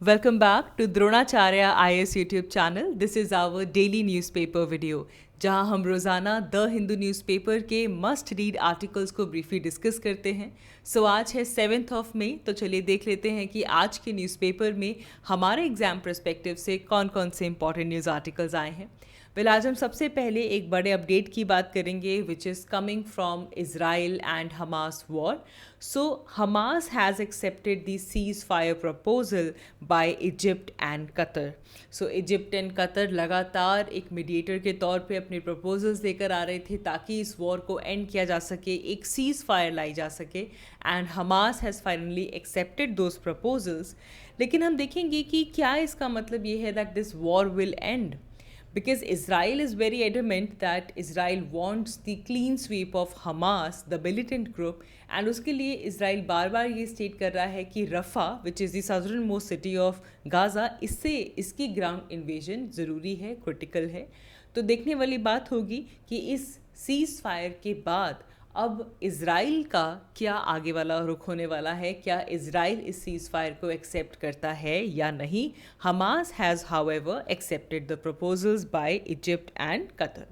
Welcome back to Dronacharya IAS YouTube channel. This is our daily newspaper video, जहां हम रोज़ाना the Hindu newspaper के must read articles को briefly discuss करते हैं। आज है 7th ऑफ मई, तो चलिए देख लेते हैं कि आज के न्यूज़पेपर में हमारे एग्जाम पर्सपेक्टिव से कौन कौन से इंपॉर्टेंट न्यूज़ आर्टिकल्स आए हैं। आज हम सबसे पहले एक बड़े अपडेट की बात करेंगे which is coming from Israel and Hamas war. Hamas has accepted the ceasefire proposal by Egypt and Qatar. Egypt and Qatar लगातार एक मीडिएटर के तौर पे अपने प्रपोजल्स लेकर आ रहे थे ताकि इस वॉर को एंड किया जा सके, एक सीज फायर लाई जा सके, and Hamas has finally accepted those proposals. लेकिन हम देखेंगे कि क्या इसका मतलब ये है that this war will and, because Israel is very adamant that Israel wants the clean sweep of Hamas, the militant group, and उसके लिए इसराइल बार बार ये स्टेट कर रहा है कि Rafah which is the southernmost city of Gaza, इससे इसकी ground invasion ज़रूरी है, क्रिटिकल है। तो देखने वाली बात होगी कि इस सीज़ फायर के बाद अब इज़राइल का क्या आगे वाला रुख होने वाला है, क्या इज़राइल इस सीज़ फायर को एक्सेप्ट करता है या नहीं। Hamas has however accepted the proposals by Egypt and Qatar.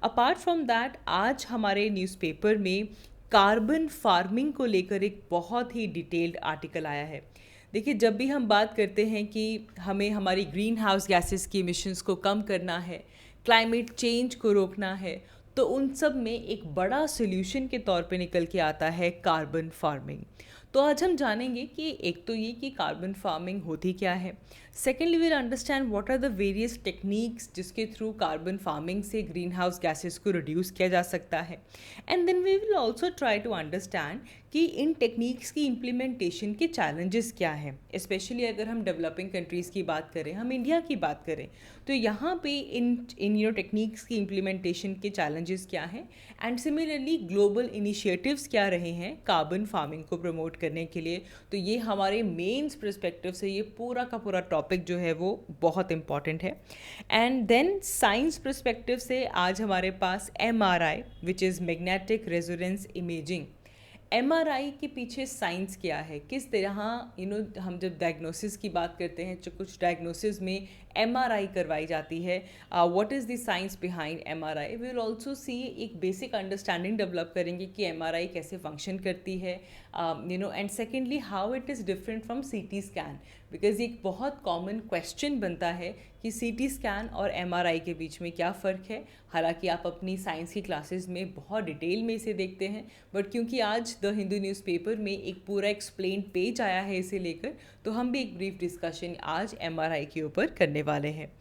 Apart from that, आज हमारे न्यूज़पेपर में कार्बन फार्मिंग को लेकर एक बहुत ही डिटेल्ड आर्टिकल आया है। देखिए, जब भी हम बात करते हैं कि हमें हमारी ग्रीन हाउस गैसेस की इमिशंस को कम करना है, क्लाइमेट चेंज को रोकना है, तो उन सब में एक बड़ा सोल्यूशन के तौर पे निकल के आता है कार्बन फार्मिंग। तो आज हम जानेंगे कि एक तो ये कि कार्बन फार्मिंग होती क्या है, secondly we'll understand what are the various techniques जिसके थ्रू कार्बन फार्मिंग से ग्रीन हाउस गैसेस को रिड्यूस किया जा सकता है, and then we will also try to understand कि इन टेक्निक्स की इम्प्लीमेंटेशन के चैलेंजेस क्या हैं। स्पेशली अगर हम डेवलपिंग कंट्रीज़ की बात करें, हम इंडिया की बात करें, तो यहाँ पे इन टेक्निक्स की इम्प्लीमेंटेशन के चैलेंजेस क्या हैं, एंड सिमिलरली ग्लोबल इनिशिएटिव्स क्या रहे हैं कार्बन फार्मिंग को प्रमोट करने के लिए। तो ये हमारे मेंस पर्सपेक्टिव से ये पूरा का पूरा टॉपिक जो है वो बहुत इंपॉर्टेंट है। एंड देन साइंस पर्सपेक्टिव से आज हमारे पास MRI which is magnetic resonance imaging. MRI के पीछे साइंस क्या है, किस तरह हम जब डायग्नोसिस की बात करते हैं, जो कुछ डायग्नोसिस में MRI करवाई जाती है, what is the science behind MRI। We will also see एक बेसिक अंडरस्टैंडिंग डेवलप करेंगे कि MRI कैसे फंक्शन करती है, and secondly how it is different from CT scan, because एक बहुत कॉमन क्वेश्चन बनता है कि CT स्कैन और MRI के बीच में क्या फ़र्क है। हालांकि आप अपनी साइंस की क्लासेस में बहुत डिटेल में इसे देखते हैं, बट क्योंकि आज द हिंदू न्यूज़पेपर में एक पूरा एक्सप्लेन पेज आया है इसे लेकर, तो हम भी एक ब्रीफ डिस्कशन आज MRI के ऊपर करने वाले हैं।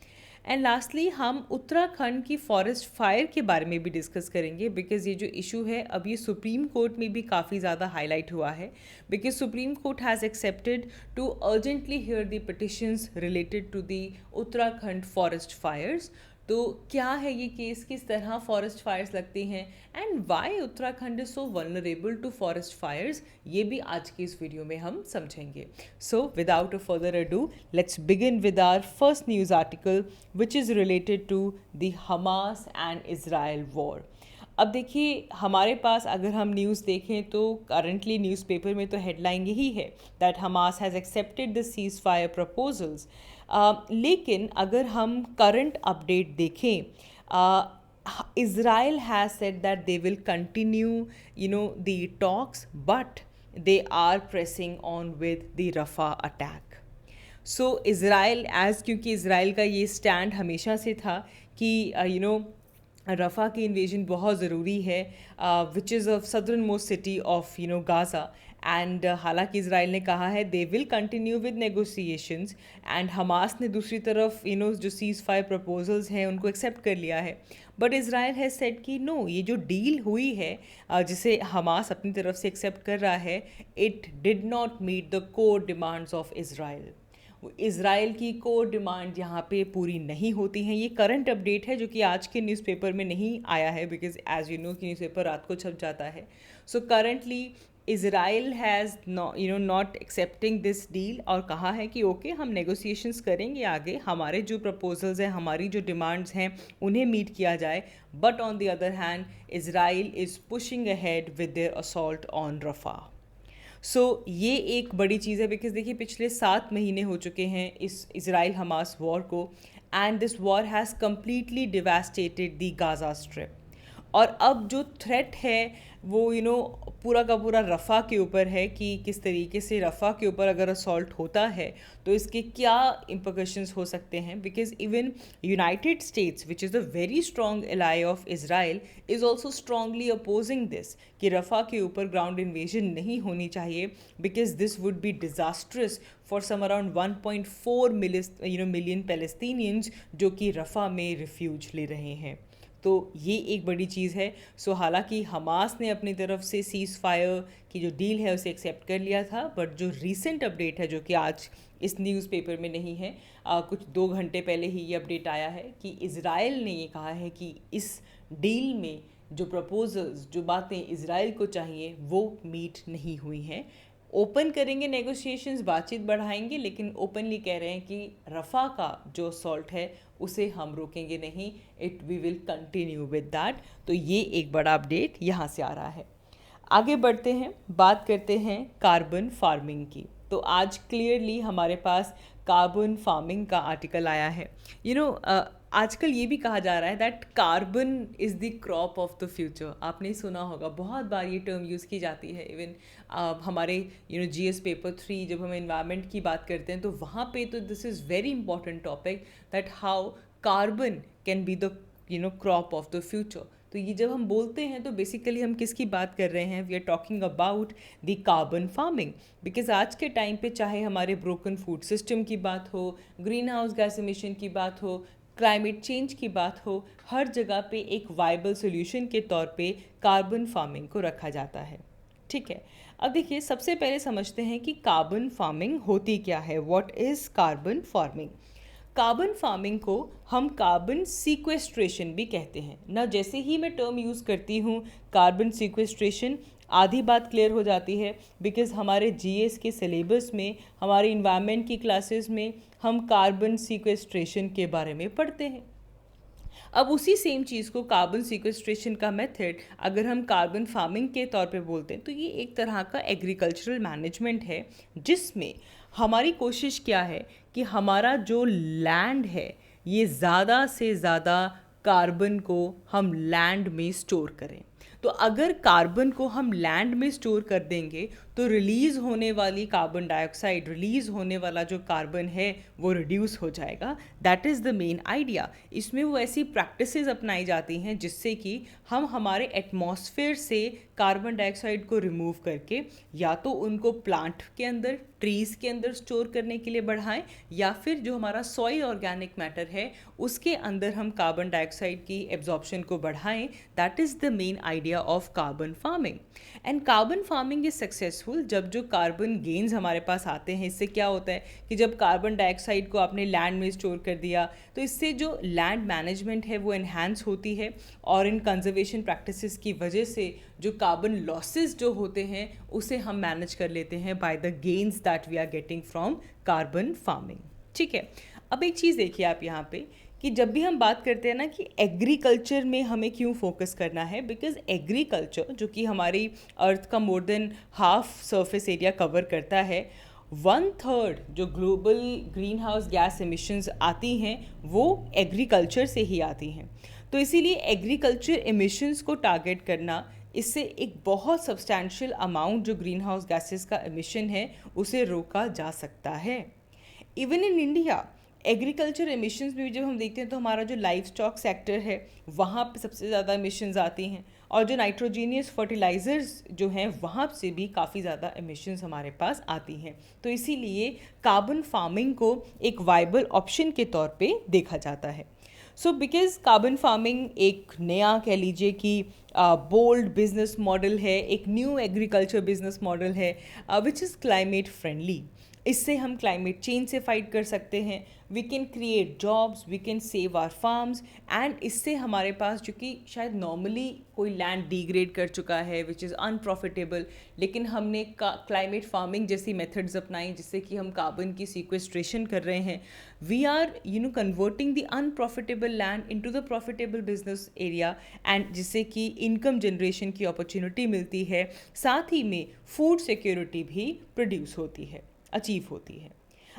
एंड लास्टली हम उत्तराखंड की फॉरेस्ट फायर के बारे में भी डिस्कस करेंगे, बिकॉज ये जो इशू है अब ये सुप्रीम कोर्ट में भी काफ़ी ज़्यादा हाईलाइट हुआ है, because supreme court has accepted to urgently hear the petitions related to the Uttarakhand forest fires. तो क्या है ये केस, किस तरह फॉरेस्ट फायर्स लगती हैं, and why Uttarakhand is so vulnerable to forest fires, ये भी आज की इस वीडियो में हम समझेंगे। Without a further ado, let's begin with our first news article which is related to the Hamas and Israel war. अब देखिए, हमारे पास अगर हम न्यूज़ देखें तो करंटली न्यूज़पेपर में तो हेडलाइन यही है that Hamas has accepted the cease fire proposals. लेकिन अगर हम करंट अपडेट देखें, Israel has said that they will continue, the talks, but they are pressing on with the Rafah attack. Israel क्योंकि Israel का ये stand हमेशा से था कि रफ़ा की इन्वेजन बहुत ज़रूरी है, which is of southern most city of Gaza, and हालांकि इसराइल ने कहा है they will continue with negotiations, and Hamas ने दूसरी तरफ जो सीज़ फायर प्रपोजल्स हैं उनको एक्सेप्ट कर लिया है, बट इसराइल हैज़ सेड कि नो, ये जो डील हुई है जिसे हमास अपनी तरफ से एक्सेप्ट कर रहा है, it did not meet the core demands of Israel. Israel की कोर डिमांड यहाँ पे पूरी नहीं होती हैं। ये करंट अपडेट है जो कि आज के न्यूज़पेपर में नहीं आया है, बिकॉज एज यू नो कि न्यूज़पेपर रात को छप जाता है। Currently Israel has not accepting this deal, और कहा है कि ओके हम नेगोशिएशंस करेंगे आगे, हमारे जो प्रपोजल्स हैं, हमारी जो डिमांड्स हैं उन्हें मीट किया जाए, but on the other hand Israel is pushing ahead with their assault on Rafah. So ये एक बड़ी चीज़ है, बिकॉज देखिए पिछले 7 महीने हो चुके हैं इस इजराइल हमास वॉर को, and this war has completely devastated the Gaza strip. और अब जो थ्रेट है वो पूरा का पूरा रफ़ा के ऊपर है कि किस तरीके से रफ़ा के ऊपर अगर असॉल्ट होता है तो इसके क्या इम्प्लिकेशंस हो सकते हैं, because even United States which is the very strong ally of Israel is also strongly opposing this कि रफ़ा के ऊपर ग्राउंड इन्वेजन नहीं होनी चाहिए, because this would be disastrous for some around 1.4 million Palestinians जो कि रफ़ा में रिफ्यूज ले रहे हैं। तो ये एक बड़ी चीज़ है। सो हालांकि हमास ने अपनी तरफ से सीज़ फायर की जो डील है उसे एक्सेप्ट कर लिया था, बट जो रीसेंट अपडेट है जो कि आज इस न्यूज़पेपर में नहीं है, कुछ 2 घंटे पहले ही ये अपडेट आया है कि इज़राइल ने ये कहा है कि इस डील में जो प्रपोजल्स, जो बातें इज़राइल को चाहिए वो मीट नहीं हुई हैं। ओपन करेंगे नेगोशिएशंस, बातचीत बढ़ाएंगे, लेकिन ओपनली कह रहे हैं कि रफ़ा का जो असॉल्ट है उसे हम रोकेंगे नहीं, we will continue with that. तो ये एक बड़ा अपडेट यहाँ से आ रहा है। आगे बढ़ते हैं, बात करते हैं कार्बन फार्मिंग की। तो आज क्लियरली हमारे पास कार्बन फार्मिंग का आर्टिकल आया है। आजकल ये भी कहा जा रहा है that carbon is the crop of the future. आपने सुना होगा, बहुत बार ये टर्म यूज़ की जाती है। इवन हमारे GS पेपर 3 जब हम एनवायरनमेंट की बात करते हैं तो वहाँ पे तो this is very important topic that how carbon can be the crop of the future. तो ये जब हम बोलते हैं तो बेसिकली हम किसकी बात कर रहे हैं? We are talking about the carbon farming, because आज के टाइम पे चाहे हमारे ब्रोकन फूड सिस्टम की बात हो, ग्रीन हाउस गैस एमिशन की बात हो, क्लाइमेट चेंज की बात हो, हर जगह पे एक वाइबल सोल्यूशन के तौर पे कार्बन फार्मिंग को रखा जाता है। ठीक है, अब देखिए सबसे पहले समझते हैं कि कार्बन फार्मिंग होती क्या है। What is carbon farming? Carbon farming को हम कार्बन सीक्वेस्ट्रेशन भी कहते हैं ना। जैसे ही मैं टर्म यूज़ करती हूँ कार्बन सीक्वेस्ट्रेशन, आधी बात क्लियर हो जाती है, बिकॉज हमारे GS के सिलेबस में, हमारे इन्वायरमेंट की क्लासेस में हम कार्बन सीक्वेस्ट्रेशन के बारे में पढ़ते हैं। अब उसी सेम चीज़ को, कार्बन सीक्वेस्ट्रेशन का मेथड, अगर हम कार्बन फार्मिंग के तौर पे बोलते हैं तो ये एक तरह का एग्रीकल्चरल मैनेजमेंट है, जिसमें हमारी कोशिश क्या है कि हमारा जो लैंड है ये ज़्यादा से ज़्यादा कार्बन को हम लैंड में स्टोर करें। तो अगर कार्बन को हम लैंड में स्टोर कर देंगे तो रिलीज़ होने वाली कार्बन डाइऑक्साइड, रिलीज़ होने वाला जो कार्बन है वो रिड्यूस हो जाएगा। That is the main idea. इसमें वो ऐसी प्रैक्टिसेस अपनाई जाती हैं जिससे कि हम हमारे एटमॉस्फेयर से कार्बन डाइऑक्साइड को रिमूव करके या तो उनको प्लांट के अंदर, ट्रीज़ के अंदर स्टोर करने के लिए बढ़ाएं, या फिर जो हमारा सॉइल ऑर्गेनिक मैटर है उसके अंदर हम कार्बन डाइऑक्साइड की एब्जॉर्प्शन को बढ़ाएं। That is the main idea of carbon farming. And carbon farming is successful जब जो कार्बन गेन्स हमारे पास आते हैं। इससे क्या होता है कि जब कार्बन डाइऑक्साइड को आपने लैंड में स्टोर कर दिया तो इससे जो लैंड मैनेजमेंट है वो एनहांस होती है, और इन कंजर्वेशन प्रैक्टिसेस की वजह से जो कार्बन लॉसेस जो होते हैं उसे हम मैनेज कर लेते हैं by the gains that we are getting from carbon farming. ठीक है, अब एक चीज़ देखिए आप यहाँ पे कि जब भी हम बात करते हैं ना कि एग्रीकल्चर में हमें क्यों फोकस करना है, बिकॉज एग्रीकल्चर जो कि हमारी अर्थ का more than half surface area cover करता है, 1/3 जो global green house gas emissions आती हैं वो एग्रीकल्चर से ही आती हैं। तो इसीलिए एग्रीकल्चर एमिशंस को टारगेट करना, इससे एक बहुत सब्सटैंशियल अमाउंट जो ग्रीन हाउस गैसेस का एमिशन है उसे रोका जा सकता है। Even in India agriculture emissions में भी जब हम देखते हैं तो हमारा जो लाइफ स्टॉक सेक्टर है वहाँ पे सबसे ज़्यादा एमिशंस आती हैं, और जो नाइट्रोजीनियस फर्टिलाइज़र्स जो हैं वहाँ से भी काफ़ी ज़्यादा एमिशंस हमारे पास आती हैं। तो इसीलिए कार्बन फार्मिंग को एक वाइबल ऑप्शन के तौर पे देखा जाता है। सो बिकॉज कार्बन फार्मिंग एक नया, कह लीजिए कि बोल्ड बिजनेस मॉडल है, एक न्यू एग्रीकल्चर बिजनेस मॉडल है विच इज़ क्लाइमेट फ्रेंडली। इससे हम क्लाइमेट चेंज से फाइट कर सकते हैं, we can create jobs, we can save our farms, and इससे हमारे पास जो कि शायद नॉर्मली कोई लैंड डिग्रेड कर चुका है विच इज़ अनप्रॉफिटेबल, लेकिन हमने क्लाइमेट फार्मिंग जैसी मेथड्स अपनाई जिससे कि हम कार्बन की सीक्वेस्ट्रेशन कर रहे हैं, we are converting the unprofitable land into the profitable business area, and जिससे कि इनकम जनरेशन की अपॉर्चुनिटी मिलती है, साथ ही में फूड सिक्योरिटी भी प्रोड्यूस होती है, अचीव होती है।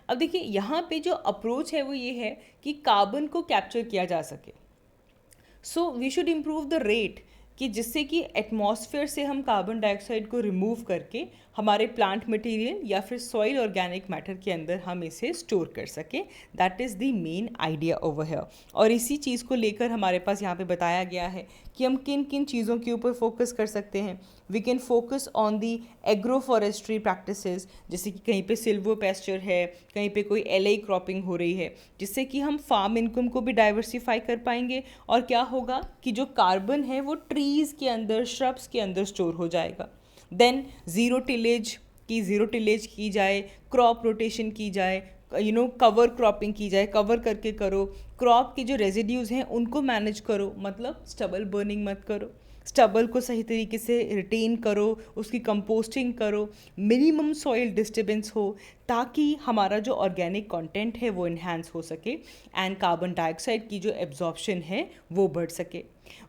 अब देखिए यहाँ पे जो अप्रोच है वो ये है कि कार्बन को कैप्चर किया जा सके, so we should improve the rate कि जिससे कि एटमॉस्फेयर से हम कार्बन डाइऑक्साइड को रिमूव करके हमारे प्लांट मटेरियल या फिर सॉइल ऑर्गेनिक मैटर के अंदर हम इसे स्टोर कर सकें। That is the main idea over here. और इसी चीज़ को लेकर हमारे पास यहाँ पे बताया गया है कि हम किन किन चीज़ों के ऊपर फोकस कर सकते हैं। We can focus on the agroforestry practices, जैसे कि कहीं पे सिल्वो पेस्चर है, कहीं पे कोई एलआई क्रॉपिंग हो रही है, जिससे कि हम फार्म इनकम को भी डाइवर्सिफाई कर पाएंगे। और क्या होगा कि जो कार्बन है वो ट्रीज़ के अंदर, श्रब्स के अंदर स्टोर हो जाएगा। देन ज़ीरो टिलेज की जाए, क्रॉप रोटेशन की जाए, कवर क्रॉपिंग की जाए, कवर करके करो, क्रॉप के जो रेजिड्यूज़ हैं उनको मैनेज करो, मतलब स्टबल बर्निंग मत करो, स्टबल को सही तरीके से रिटेन करो, उसकी कंपोस्टिंग करो, मिनिमम सॉइल डिस्टर्बेंस हो, ताकि हमारा जो ऑर्गेनिक कंटेंट है वो इन्हांस हो सके एंड कार्बन डाइऑक्साइड की जो एब्जॉर्प्शन है वो बढ़ सके।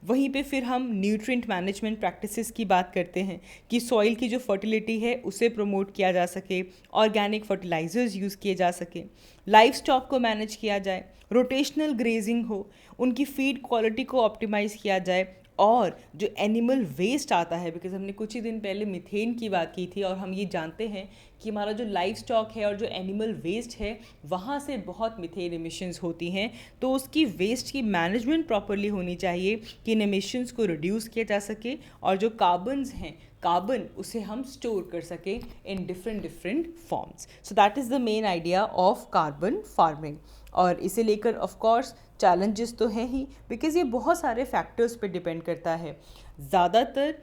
वहीं पे फिर हम न्यूट्रिएंट मैनेजमेंट प्रैक्टिसेस की बात करते हैं कि सॉइल की जो फर्टिलिटी है उसे प्रमोट किया जा सके, ऑर्गेनिक फर्टिलाइजर्स यूज़ किए जा सके, लाइफ स्टॉक को मैनेज किया जाए, रोटेशनल ग्रेजिंग हो, उनकी फीड क्वालिटी को ऑप्टिमाइज़ किया जाए, और जो एनिमल वेस्ट आता है, बिकॉज हमने कुछ ही दिन पहले मीथेन की बात की थी और हम ये जानते हैं कि हमारा जो लाइफ स्टॉक है और जो एनिमल वेस्ट है वहाँ से बहुत मीथेन एमिशंस होती हैं, तो उसकी वेस्ट की मैनेजमेंट प्रॉपरली होनी चाहिए कि इन एमिशंस को रिड्यूस किया जा सके, और जो कार्बन्स हैं, कार्बन उसे हम स्टोर कर सकें in different forms. So that is the main idea of carbon farming. और इसे लेकर ऑफ कोर्स चैलेंजेस तो हैं ही, बिकॉज़ ये बहुत सारे फैक्टर्स पे डिपेंड करता है। ज़्यादातर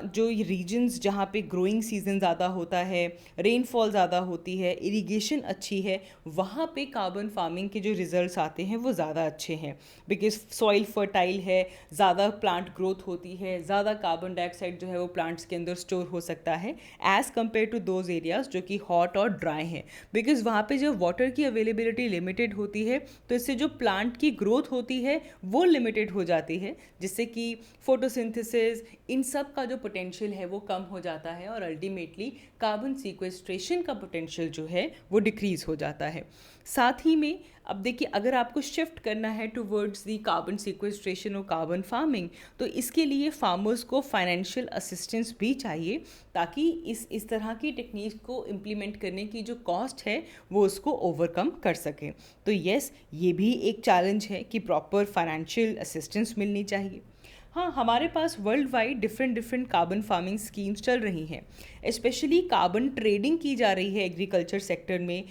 जो रीजन्स जहाँ पे ग्रोइंग सीजन ज़्यादा होता है, रेनफॉल ज़्यादा होती है, इरिगेशन अच्छी है, वहाँ पे कार्बन फार्मिंग के जो रिजल्ट्स आते हैं वो ज़्यादा अच्छे हैं, बिकॉज सॉइल फर्टाइल है, ज़्यादा प्लांट ग्रोथ होती है, ज़्यादा कार्बन डाइऑक्साइड जो है वो प्लांट्स के अंदर स्टोर हो सकता है as compare to those areas जो कि हॉट और ड्राई हैं, बिकॉज वहाँ पे जब वाटर की अवेलेबिलिटी लिमिटेड होती है तो इससे जो प्लांट की ग्रोथ होती है वो लिमिटेड हो जाती है, जिससे कि फोटोसिंथेसिस, इन सब का जो पोटेंशियल है वो कम हो जाता है, और अल्टीमेटली कार्बन सीक्वेस्ट्रेशन का पोटेंशियल जो है वो डिक्रीज हो जाता है। साथ ही में अब देखिए, अगर आपको शिफ्ट करना है टुवर्ड्स दी कार्बन सीक्वेस्ट्रेशन और कार्बन फार्मिंग, तो इसके लिए फार्मर्स को फाइनेंशियल असिस्टेंस भी चाहिए, ताकि इस तरह की टेक्निक को इम्प्लीमेंट करने की जो कॉस्ट है वो उसको ओवरकम कर सकें। तो येस, ये भी एक चैलेंज है कि प्रॉपर फाइनेंशियल असिस्टेंस मिलनी चाहिए। हाँ, हमारे पास worldwide different carbon farming schemes चल रही हैं, स्पेशली कार्बन ट्रेडिंग की जा रही है एग्रीकल्चर सेक्टर में।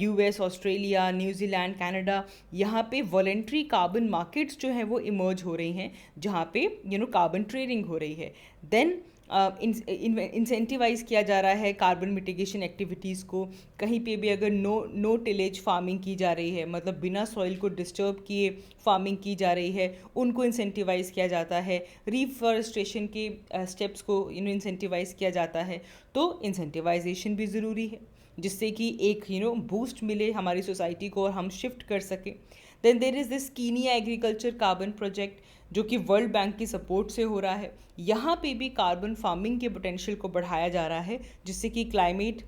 यूएस, ऑस्ट्रेलिया, न्यूजीलैंड, कनाडा, यहाँ पे वॉलेंट्री कार्बन मार्केट्स जो हैं वो इमर्ज हो रही हैं, जहाँ पे कार्बन ट्रेडिंग हो रही है। देन इंसेंटिवाइज किया जा रहा है कार्बन मिटिगेशन एक्टिविटीज़ को। कहीं पे भी अगर नो टिलेज फार्मिंग की जा रही है, मतलब बिना सॉइल को डिस्टर्ब किए फार्मिंग की जा रही है, उनको इंसेंटिवाइज किया जाता है। रीफॉरेस्टेशन के स्टेप्स को इंसेंटिवाइज किया जाता है। तो इंसेंटिवाइजेशन भी ज़रूरी है, जिससे कि एक बूस्ट मिले हमारी सोसाइटी को और हम शिफ्ट कर सकें। Then there is this Kenya agriculture carbon project, जो कि वर्ल्ड बैंक की सपोर्ट से हो रहा है। यहाँ पे भी कार्बन फार्मिंग के पोटेंशियल को बढ़ाया जा रहा है, जिससे कि क्लाइमेट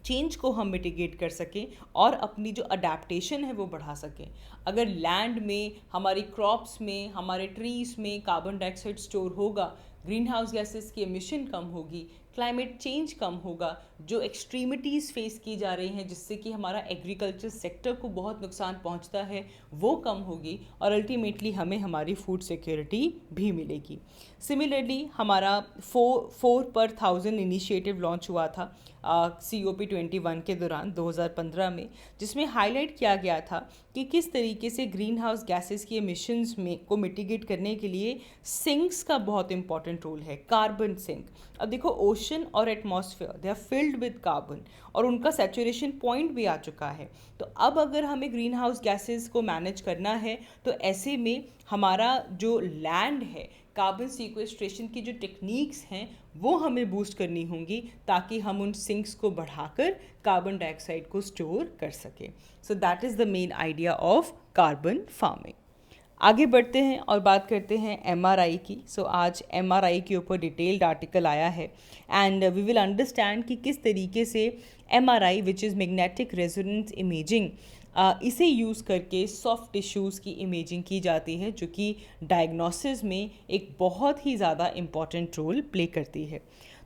चेंज को हम मिटिगेट कर सकें और अपनी जो अडेप्टेशन है वो बढ़ा सकें। अगर लैंड में, हमारी क्रॉप्स में, हमारे ट्रीज में कार्बन डाइऑक्साइड स्टोर होगा, ग्रीन हाउस गैसेस की एमिशन कम होगी, क्लाइमेट चेंज कम होगा, जो एक्सट्रीमिटीज़ फेस की जा रही हैं जिससे कि हमारा एग्रीकल्चर सेक्टर को बहुत नुकसान पहुंचता है, वो कम होगी, और अल्टीमेटली हमें हमारी फूड सिक्योरिटी भी मिलेगी। सिमिलरली हमारा 4/1000 इनिशिएटिव लॉन्च हुआ था COP21 के दौरान 2015 में, जिसमें हाईलाइट किया गया था कि किस तरीके से ग्रीन हाउस गैसेस की एमिशंस में को मिटिगेट करने के लिए सिंक्स का बहुत इंपॉर्टेंट रोल है, कार्बन सिंक। अब देखो ओशन और atmosphere they are filled with carbon और उनका सैचुरेशन पॉइंट भी आ चुका है। तो अब अगर हमें ग्रीन हाउस गैसेज को मैनेज करना है तो ऐसे में हमारा जो लैंड है, कार्बन सीक्वेस्ट्रेशन की जो टेक्निक्स हैं वो हमें बूस्ट करनी होंगी ताकि हम उन सिंक्स को बढ़ाकर कार्बन डाइऑक्साइड को स्टोर कर सकें। सो that is the main idea of carbon farming. आगे बढ़ते हैं और बात करते हैं MRI की। आज MRI के ऊपर डिटेल्ड आर्टिकल आया है एंड वी विल अंडरस्टैंड कि किस तरीके से MRI which is magnetic resonance imaging, इसे यूज़ करके सॉफ्ट टिश्यूज़ की इमेजिंग की जाती है जो कि डायग्नोसिस में एक बहुत ही ज़्यादा इम्पॉर्टेंट रोल प्ले करती है।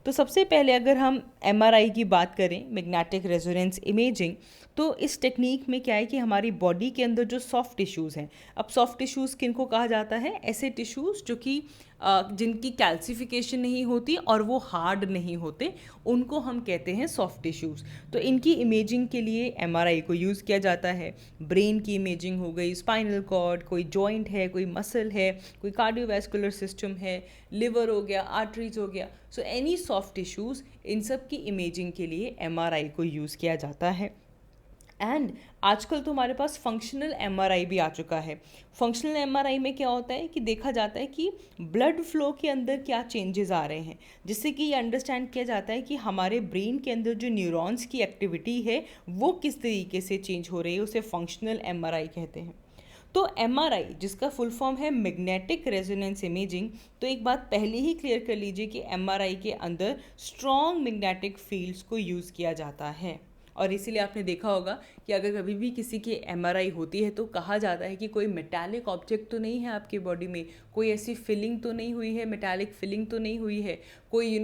तो सबसे पहले अगर हम MRI की बात करें, मैग्नेटिक रेजोनेंस इमेजिंग, तो इस टेक्निक में क्या है कि हमारी बॉडी के अंदर जो सॉफ्ट टिश्यूज़ हैं, अब सॉफ्ट टिश्यूज़ किनको कहा जाता है? ऐसे टिश्यूज़ जो कि जिनकी कैल्सिफिकेशन नहीं होती और वो हार्ड नहीं होते, उनको हम कहते हैं सॉफ्ट टिश्यूज़। तो इनकी इमेजिंग के लिए MRI को यूज़ किया जाता है। ब्रेन की इमेजिंग हो गई, स्पाइनल कॉर्ड, कोई जॉइंट है, कोई मसल है, कोई कार्डियोवैस्कुलर सिस्टम है, लिवर हो गया, आर्टरीज हो गया, सो एनी सॉफ्ट टिश्यूज़, इन सब की इमेजिंग के लिए MRI को यूज़ किया जाता है। एंड आजकल तो हमारे पास फंक्शनल MRI भी आ चुका है। फंक्शनल MRI में क्या होता है कि देखा जाता है कि ब्लड फ्लो के अंदर क्या चेंजेस आ रहे हैं, जिससे कि ये अंडरस्टैंड किया जाता है कि हमारे ब्रेन के अंदर जो न्यूरॉन्स की एक्टिविटी है वो किस तरीके से चेंज हो रही है, उसे फंक्शनल MRI कहते हैं। तो MRI जिसका फुल फॉर्म है मैग्नेटिक रेजोनेंस इमेजिंग, तो एक बात पहले ही क्लियर कर लीजिए कि MRI के अंदर स्ट्रॉन्ग मैग्नेटिक फील्ड्स को यूज़ किया जाता है। और इसीलिए आपने देखा होगा कि अगर कभी भी किसी की MRI होती है तो कहा जाता है कि कोई मेटालिक ऑब्जेक्ट तो नहीं है आपकी बॉडी में, कोई ऐसी फिलिंग तो नहीं हुई है, मेटालिक फिलिंग तो नहीं हुई है, कोई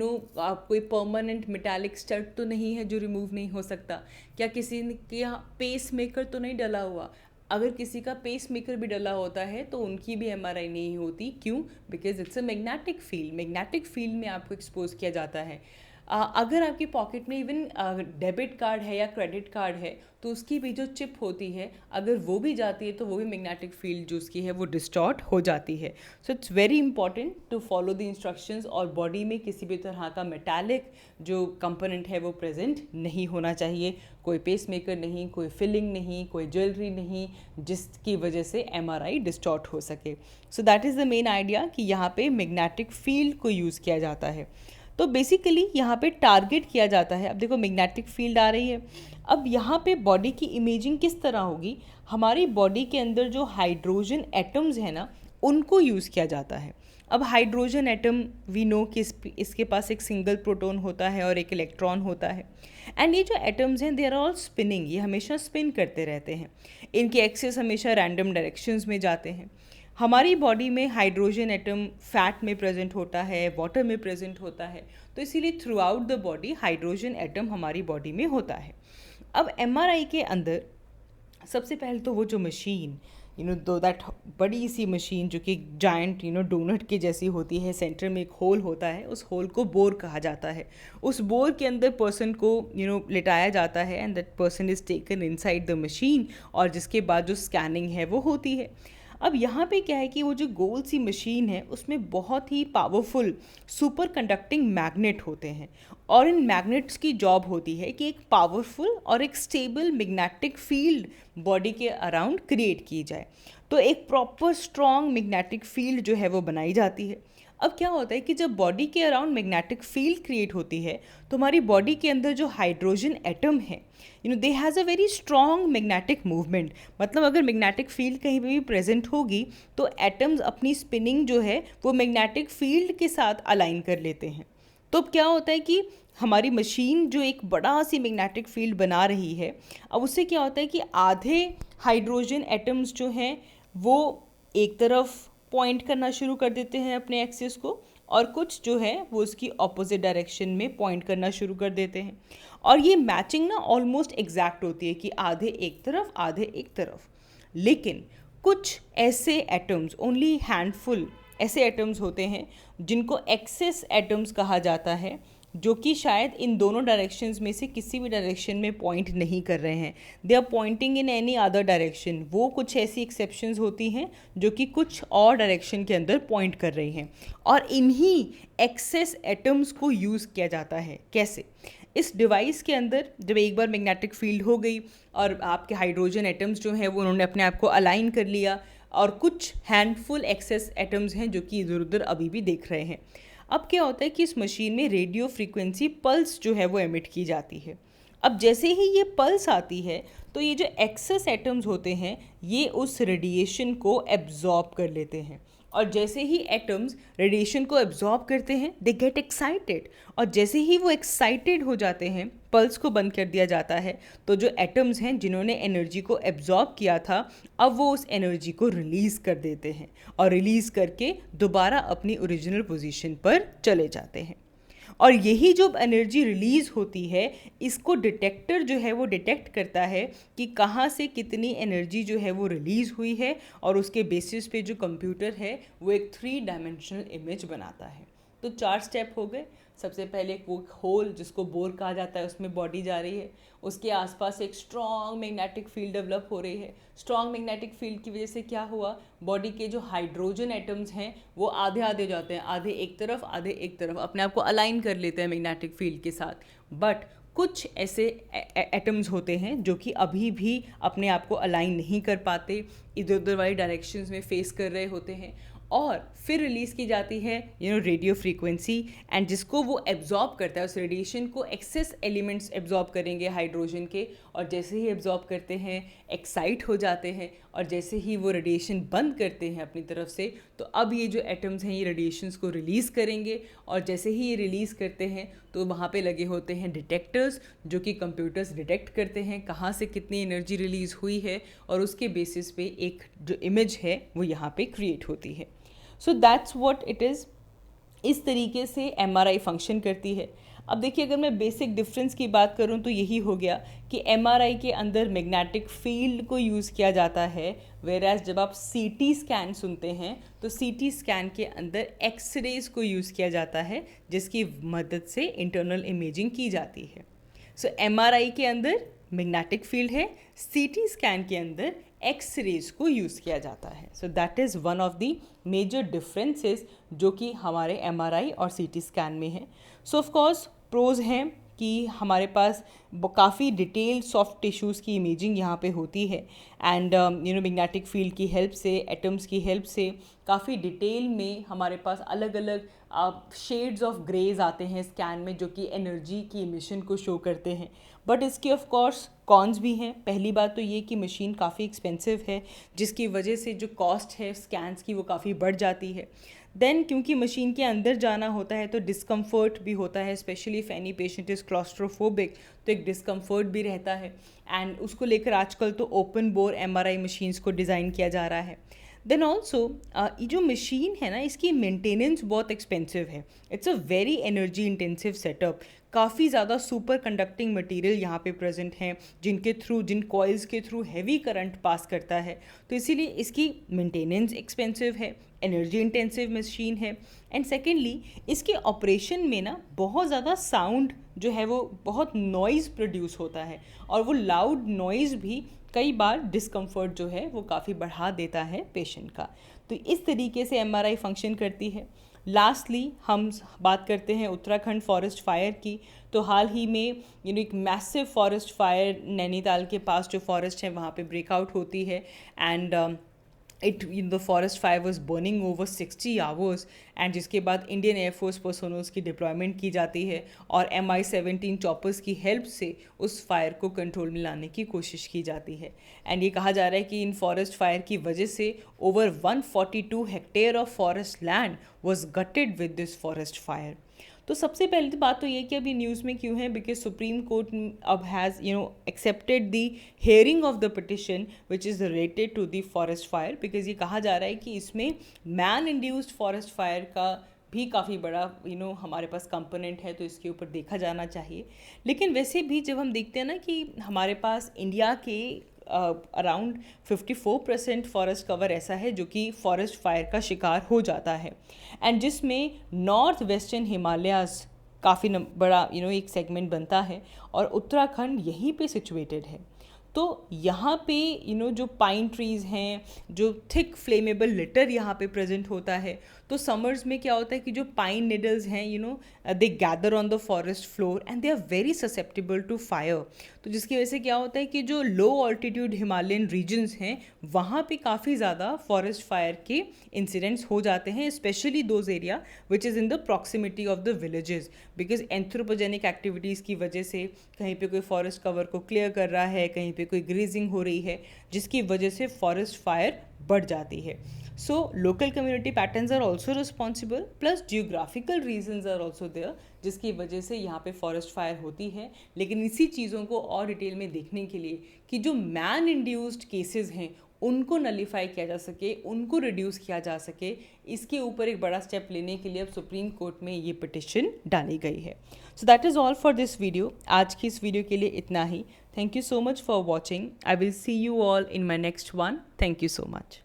कोई परमानेंट मेटालिक स्टड तो नहीं है जो रिमूव नहीं हो सकता, क्या किसी के यहाँ पेस मेकर तो नहीं डला हुआ। अगर किसी का पेस मेकर भी डला होता है तो उनकी भी MRI नहीं होती। क्यों? Because it's a magnetic field, magnetic field में आपको एक्सपोज किया जाता है। अगर आपकी पॉकेट में इवन डेबिट कार्ड है या क्रेडिट कार्ड है तो उसकी भी जो चिप होती है, अगर वो भी जाती है तो वो भी मैग्नेटिक फील्ड जो उसकी है वो डिस्टॉर्ट हो जाती है। So it's very important to follow the instructions और बॉडी में किसी भी तरह का मेटालिक जो कंपोनेंट है वो प्रेजेंट नहीं होना चाहिए। कोई पेस मेकर नहीं, कोई फिलिंग नहीं, कोई ज्वेलरी नहीं जिसकी वजह से MRI डिस्टॉर्ट हो सके। सो that is the main idea कि यहाँ पे मैग्नेटिक फील्ड को यूज़ किया जाता है। तो बेसिकली यहाँ पे टारगेट किया जाता है। अब देखो मैग्नेटिक फील्ड आ रही है, अब यहाँ पे बॉडी की इमेजिंग किस तरह होगी? हमारी बॉडी के अंदर जो हाइड्रोजन एटम्स हैं ना, उनको यूज़ किया जाता है। अब हाइड्रोजन एटम वी नो कि इसके पास एक सिंगल प्रोटॉन होता है और एक इलेक्ट्रॉन होता है। एंड ये जो एटम्स हैं दे आर ऑल स्पिनिंग, ये हमेशा स्पिन करते रहते हैं, इनके एक्सेस हमेशा रैंडम डायरेक्शंस में जाते हैं। हमारी बॉडी में हाइड्रोजन एटम फैट में प्रेजेंट होता है, वाटर में प्रेजेंट होता है, तो इसीलिए through out the body hydrogen atom हमारी बॉडी में होता है। अब MRI के अंदर सबसे पहले तो वो जो मशीन दो दैट बड़ी सी मशीन जो कि जायंट डोनट की जैसी होती है, सेंटर में एक होल होता है, उस होल को बोर कहा जाता है। उस बोर के अंदर पर्सन को लिटाया जाता है and that person is taken inside the machine और जिसके बाद जो स्कैनिंग है वो होती है। अब यहाँ पे क्या है कि वो जो गोल सी मशीन है उसमें बहुत ही पावरफुल सुपर कंडक्टिंग मैग्नेट होते हैं और इन मैग्नेट्स की जॉब होती है कि एक पावरफुल और एक स्टेबल मैग्नेटिक फील्ड बॉडी के अराउंड क्रिएट की जाए। तो एक प्रॉपर स्ट्रॉन्ग मैग्नेटिक फील्ड जो है वो बनाई जाती है। अब क्या होता है कि जब बॉडी के अराउंड मैग्नेटिक फील्ड क्रिएट होती है तो हमारी बॉडी के अंदर जो हाइड्रोजन एटम है they has a very strong magnetic movement. मतलब अगर मैग्नेटिक फील्ड कहीं पे भी प्रेजेंट होगी तो एटम्स अपनी स्पिनिंग जो है वो मैग्नेटिक फील्ड के साथ अलाइन कर लेते हैं। तो अब क्या होता है कि हमारी मशीन जो एक बड़ा सी मैग्नेटिक फील्ड बना रही है, अब उससे क्या होता है कि आधे हाइड्रोजन एटम्स जो हैं वो एक तरफ पॉइंट करना शुरू कर देते हैं अपने एक्सिस को और कुछ जो है वो उसकी ऑपोजिट डायरेक्शन में पॉइंट करना शुरू कर देते हैं। और ये मैचिंग ना ऑलमोस्ट एग्जैक्ट होती है कि आधे एक तरफ आधे एक तरफ। लेकिन कुछ ऐसे एटम्स, ओनली हैंडफुल ऐसे एटम्स होते हैं जिनको एक्सेस एटम्स कहा जाता है, जो कि शायद इन दोनों डायरेक्शंस में से किसी भी डायरेक्शन में पॉइंट नहीं कर रहे हैं, they are pointing in any other direction. वो कुछ ऐसी एक्सेप्शंस होती हैं जो कि कुछ और डायरेक्शन के अंदर पॉइंट कर रही हैं, और इन्हीं एक्सेस एटम्स को यूज़ किया जाता है। कैसे? इस डिवाइस के अंदर जब एक बार मैग्नेटिक फील्ड हो गई और आपके हाइड्रोजन एटम्स जो हैं वो उन्होंने अपने आप को अलाइन कर लिया, और कुछ हैंडफुल एक्सेस एटम्स हैं जो कि इधर उधर अभी भी देख रहे हैं। अब क्या होता है कि इस मशीन में रेडियो फ्रीक्वेंसी पल्स जो है वो एमिट की जाती है। अब जैसे ही ये पल्स आती है तो ये जो एक्सेस एटम्स होते हैं ये उस रेडिएशन को एब्जॉर्ब कर लेते हैं, और जैसे ही एटम्स रेडिएशन को एब्जॉर्ब करते हैं दे गेट एक्साइटेड, और जैसे ही वो एक्साइटेड हो जाते हैं पल्स को बंद कर दिया जाता है, तो जो एटम्स हैं जिन्होंने एनर्जी को एब्जॉर्ब किया था अब वो उस एनर्जी को रिलीज़ कर देते हैं, और रिलीज़ करके दोबारा अपनी ओरिजिनल पोजीशन पर चले जाते हैं। और यही जो एनर्जी रिलीज़ होती है इसको डिटेक्टर जो है वो डिटेक्ट करता है कि कहाँ से कितनी एनर्जी जो है वो रिलीज़ हुई है, और उसके बेसिस पे जो कंप्यूटर है वो एक 3 डायमेंशनल इमेज बनाता है। तो 4 स्टेप हो गए। सबसे पहले वो होल जिसको बोर कहा जाता है उसमें बॉडी जा रही है, उसके आसपास एक स्ट्रॉन्ग मैग्नेटिक फील्ड डेवलप हो रही है। स्ट्रॉन्ग मैग्नेटिक फील्ड की वजह से क्या हुआ, बॉडी के जो हाइड्रोजन एटम्स हैं वो आधे आधे जाते हैं, आधे एक तरफ आधे एक तरफ, अपने आप को अलाइन कर लेते हैं मैग्नेटिक फील्ड के साथ। बट कुछ ऐसे एटम्स होते हैं जो कि अभी भी अपने आप को अलाइन नहीं कर पाते, इधर उधर वाली डायरेक्शंस में फेस कर रहे होते हैं, और फिर रिलीज़ की जाती है रेडियो फ्रीक्वेंसी, एंड जिसको वो एब्जॉर्ब करता है। उस रेडिएशन को एक्सेस एलिमेंट्स एब्जॉर्ब करेंगे हाइड्रोजन के, और जैसे ही एब्जॉर्ब करते हैं एक्साइट हो जाते हैं, और जैसे ही वो रेडिएशन बंद करते हैं अपनी तरफ से तो अब ये जो एटम्स हैं ये रेडिएशंस को रिलीज़ करेंगे, और जैसे ही ये रिलीज़ करते हैं तो वहाँ पे लगे होते हैं डिटेक्टर्स जो कि कंप्यूटर्स डिटेक्ट करते हैं कहाँ से कितनी एनर्जी रिलीज़ हुई है, और उसके बेसिस पे एक जो इमेज है वो यहाँ पे क्रिएट होती है। So that's what it is. इस तरीके से एमआरआई फंक्शन करती है। अब देखिए अगर मैं बेसिक डिफरेंस की बात करूं तो यही हो गया कि एमआरआई के अंदर मैग्नेटिक फील्ड को यूज़ किया जाता है, वेराज जब आप सीटी स्कैन सुनते हैं तो सीटी स्कैन के अंदर एक्सरेज को यूज़ किया जाता है जिसकी मदद से इंटरनल इमेजिंग की जाती है। सो एमआरआई के अंदर मैग्नेटिक फील्ड है, सीटी स्कैन के अंदर एक्स रेज को यूज़ किया जाता है। So that is one of the major differences जो कि हमारे एमआरआई और सीटी स्कैन में है। सो ऑफ कोर्स प्रोज हैं कि हमारे पास काफ़ी डिटेल सॉफ्ट टिश्यूज़ की इमेजिंग यहाँ पे होती है, एंड मैग्नेटिक फील्ड की हेल्प से, एटम्स की हेल्प से काफ़ी डिटेल में हमारे पास अलग अलग शेड्स ऑफ ग्रेज आते हैं स्कैन में जो कि एनर्जी की इमिशन को शो करते हैं। बट इसके ऑफ कोर्स कॉन्स भी हैं। पहली बात तो ये कि मशीन काफ़ी एक्सपेंसिव है जिसकी वजह से जो कॉस्ट है स्कैन्स की वो काफ़ी बढ़ जाती है। देन क्योंकि मशीन के अंदर जाना होता है तो डिस्कम्फर्ट भी होता है, specially if any patient is claustrophobic तो एक डिस्कम्फर्ट भी रहता है, एंड उसको लेकर आजकल तो ओपन बोर एमआरआई मशीन्स को डिज़ाइन किया जा रहा है। देन ऑल्सो ये जो मशीन है ना इसकी मेंटेनेंस बहुत एक्सपेंसिव है। It's a very energy intensive setup. काफ़ी ज़्यादा सुपर कंडक्टिंग मटेरियल यहाँ पे प्रेजेंट हैं जिन कॉइल्स के थ्रू हैवी करंट पास करता है, तो इसीलिए इसकी मेंटेनेंस एक्सपेंसिव है, एनर्जी इंटेंसिव मशीन है। एंड सेकेंडली इसके ऑपरेशन में ना बहुत ज़्यादा साउंड जो है वो बहुत नॉइज़ प्रोड्यूस होता है, और वो लाउड नॉइज़ भी कई बार डिस्कम्फर्ट जो है वो काफ़ी बढ़ा देता है पेशेंट का। तो इस तरीके से एमआरआई फंक्शन करती है। लास्टली हम बात करते हैं उत्तराखंड फॉरेस्ट फायर की। तो हाल ही में एक मैसिव फॉरेस्ट फायर नैनीताल के पास जो फॉरेस्ट है वहाँ पे ब्रेकआउट होती है, and the forest fire was burning over 60 hours, and जिसके बाद इंडियन एयरफोर्स पर्सोनल्स की डिप्लॉयमेंट की जाती है और MI-17 चॉपर्स की हेल्प से उस फायर को कंट्रोल में लाने की कोशिश की जाती है। एंड ये कहा जा रहा है कि इन फॉरेस्ट फायर की वजह से over 142 hectare of forest land was gated with this forest fire. तो सबसे पहली बात तो ये कि अभी न्यूज़ में क्यों है, बिकॉज सुप्रीम कोर्ट अब has accepted the hearing of the petition which is related to the forest fire, because ये कहा जा रहा है कि इसमें मैन इंड्यूस्ड फॉरेस्ट फायर का भी काफ़ी बड़ा हमारे पास कंपोनेंट है, तो इसके ऊपर देखा जाना चाहिए। लेकिन वैसे भी जब हम देखते हैं ना कि हमारे पास इंडिया के अराउंड 54% फॉरेस्ट कवर ऐसा है जो कि फॉरेस्ट फायर का शिकार हो जाता है, एंड जिसमें नॉर्थ वेस्टर्न हिमालयाज़ काफ़ी बड़ा एक सेगमेंट बनता है, और उत्तराखंड यहीं पे सिचुएटेड है। तो यहाँ पे जो पाइन ट्रीज़ हैं, जो थिक फ्लेमेबल लिटर यहाँ पे प्रेजेंट होता है, तो समर्स में क्या होता है कि जो पाइन निडल्स हैं they gather on the forest floor and they are very susceptible to fire. तो जिसकी वजह से क्या होता है कि जो लो ऑल्टीट्यूड हिमालयन रीजन्स हैं वहाँ पे काफ़ी ज़्यादा फॉरेस्ट फायर के इंसिडेंट्स हो जाते हैं, specially those area which is in the proximity of the villages, because anthropogenic activities की वजह से कहीं पे कोई फॉरेस्ट कवर को क्लियर कर रहा है, कहीं पे कोई ग्रेजिंग हो रही है, जिसकी वजह से फॉरेस्ट फायर बढ़ जाती है। So local community patterns are also responsible, plus geographical reasons are also there, जिसकी वजह से यहाँ पे फॉरेस्ट फायर होती है। लेकिन इसी चीज़ों को और डिटेल में देखने के लिए कि जो मैन इंड्यूस्ड केसेस हैं उनको नलीफाई किया जा सके, उनको रिड्यूस किया जा सके, इसके ऊपर एक बड़ा स्टेप लेने के लिए अब सुप्रीम कोर्ट में ये पिटिशन डाली गई है। So that is all for this video. आज की इस वीडियो के लिए इतना ही। Thank you so much for watching. I will see you all in my next one. Thank you so much.